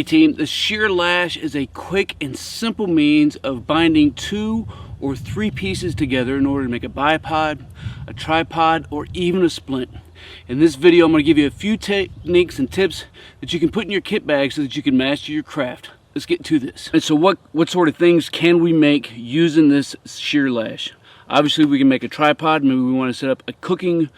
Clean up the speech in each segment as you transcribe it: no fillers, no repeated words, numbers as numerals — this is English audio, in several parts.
Hey team, the shear lash is a quick and simple means of binding 2 or 3 pieces together in order to make a bipod, a tripod, or even a splint. In this video, I'm going to give you a few techniques and tips that you can put in your kit bag so that you can master your craft. Let's get to this. And so what sort of things can we make using this shear lash? Obviously, we can make a tripod. Maybe we want to set up a cooking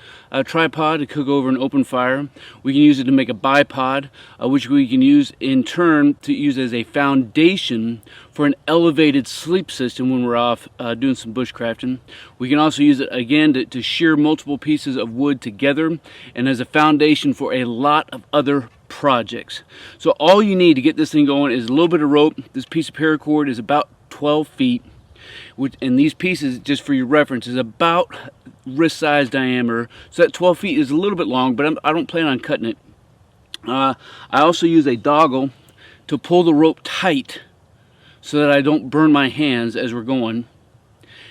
tripod to cook over an open fire. We can use it to make a bipod, which we can use in turn to use as a foundation for an elevated sleep system when we're off doing some bushcrafting. We can also use it again to shear multiple pieces of wood together and as a foundation for a lot of other projects. So all you need to get this thing going is a little bit of rope. This piece of paracord is about 12 feet. And these pieces, just for your reference, is about wrist size diameter. So that 12 feet is a little bit long, but I don't plan on cutting it. I also use a doggle to pull the rope tight so that I don't burn my hands as we're going.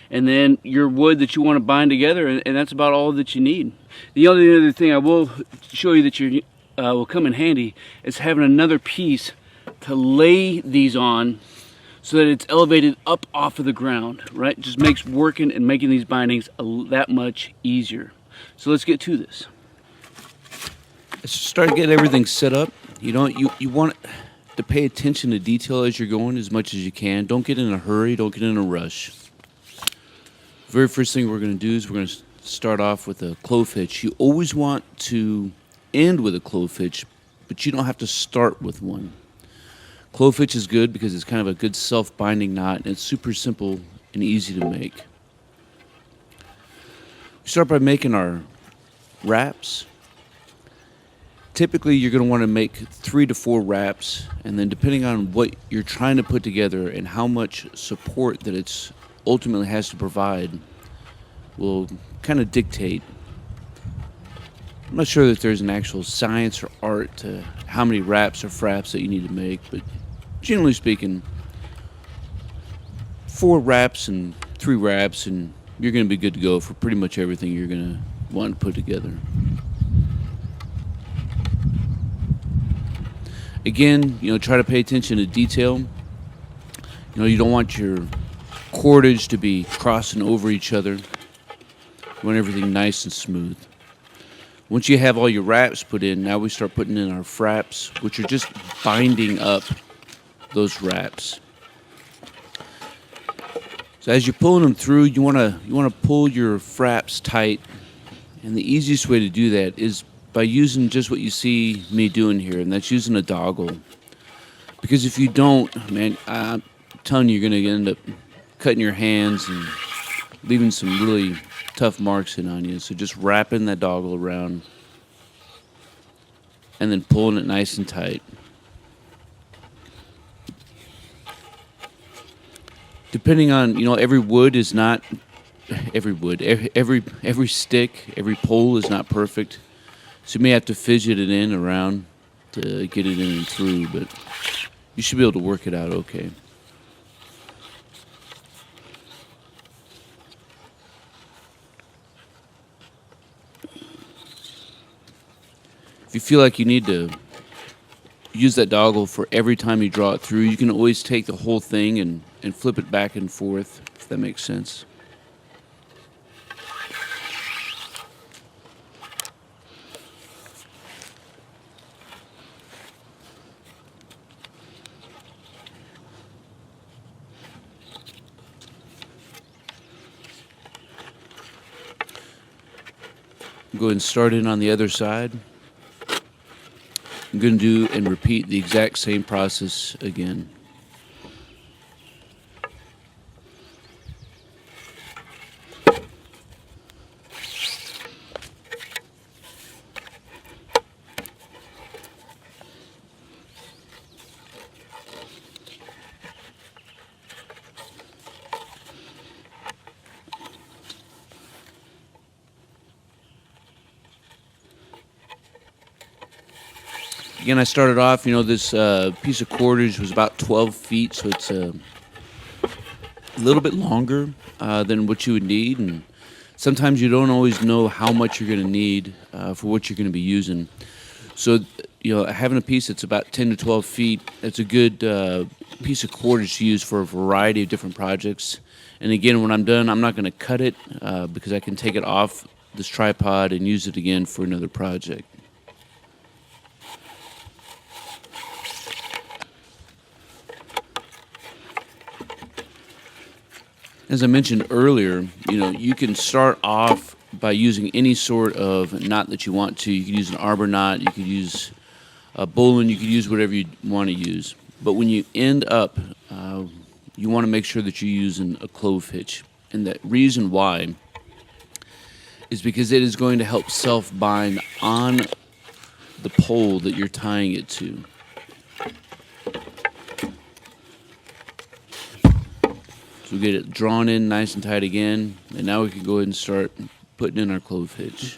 And then your wood that you want to bind together, and that's about all that you need. The only other thing I will show you that will come in handy is having another piece to lay these on, so that it's elevated up off of the ground, right? It just makes working and making these bindings that much easier. So let's get to this. Let's start getting everything set up. You want to pay attention to detail as you're going as much as you can. Don't get in a hurry, don't get in a rush. Very first thing we're going to do is we're going to start off with a clove hitch. You always want to end with a clove hitch, but you don't have to start with one. Clove hitch is good because it's kind of a good self-binding knot, and it's super simple and easy to make. We start by making our wraps. Typically, you're going to want to make 3 to 4 wraps, and then depending on what you're trying to put together and how much support that it's ultimately has to provide will kind of dictate. I'm not sure that there's an actual science or art to how many wraps or fraps that you need to make, but generally speaking, 4 wraps and 3 wraps, and you're going to be good to go for pretty much everything you're going to want to put together. Again, try to pay attention to detail. You don't want your cordage to be crossing over each other. You want everything nice and smooth. Once you have all your wraps put in, now we start putting in our fraps, which are just binding up those wraps. So as you're pulling them through, you want to pull your fraps tight, and the easiest way to do that is by using just what you see me doing here, and that's using a doggle. Because if you don't, man, I'm telling you, you're going to end up cutting your hands and leaving some really tough marks in on you. So just wrapping that doggle around and then pulling it nice and tight. Depending on, every wood is not every wood. Every stick, every pole is not perfect. So you may have to fidget it in around to get it in and through, but you should be able to work it out okay. If you feel like you need to use that doggle for every time you draw it through, you can always take the whole thing and flip it back and forth, if that makes sense. Go ahead and start in on the other side. I'm going to do and repeat the exact same process again. Again, I started off, this piece of cordage was about 12 feet, so it's a little bit longer than what you would need, and sometimes you don't always know how much you're going to need for what you're going to be using. So, having a piece that's about 10 to 12 feet, that's a good piece of cordage to use for a variety of different projects. And again, when I'm done, I'm not going to cut it because I can take it off this tripod and use it again for another project. As I mentioned earlier, you can start off by using any sort of knot that you want to. You could use an arbor knot, you could use a bowline, you could use whatever you want to use. But when you end up, you want to make sure that you're using a clove hitch. And the reason why is because it is going to help self-bind on the pole that you're tying it to. So we get it drawn in nice and tight again, and now we can go ahead and start putting in our clove hitch.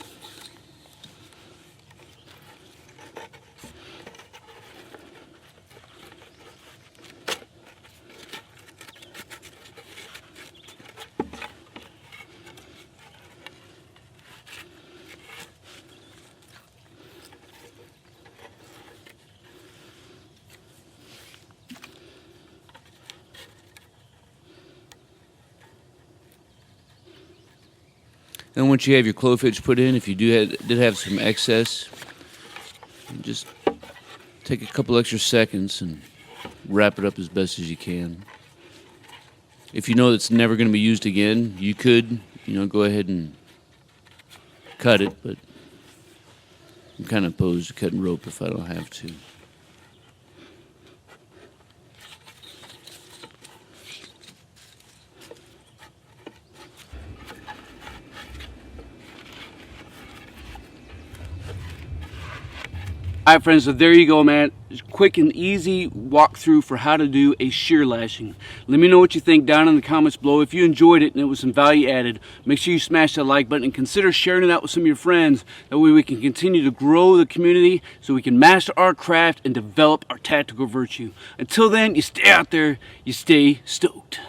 Then once you have your clove hitch put in, if you did have some excess, just take a couple extra seconds and wrap it up as best as you can. If you know it's never going to be used again, you could, go ahead and cut it, but I'm kind of opposed to cutting rope if I don't have to. All right, friends, so there you go, man. Just quick and easy walkthrough for how to do a shear lashing. Let me know what you think down in the comments below. If you enjoyed it and it was some value added, make sure you smash that like button and consider sharing it out with some of your friends. That way we can continue to grow the community so we can master our craft and develop our tactical virtue. Until then, you stay out there, you stay stoked.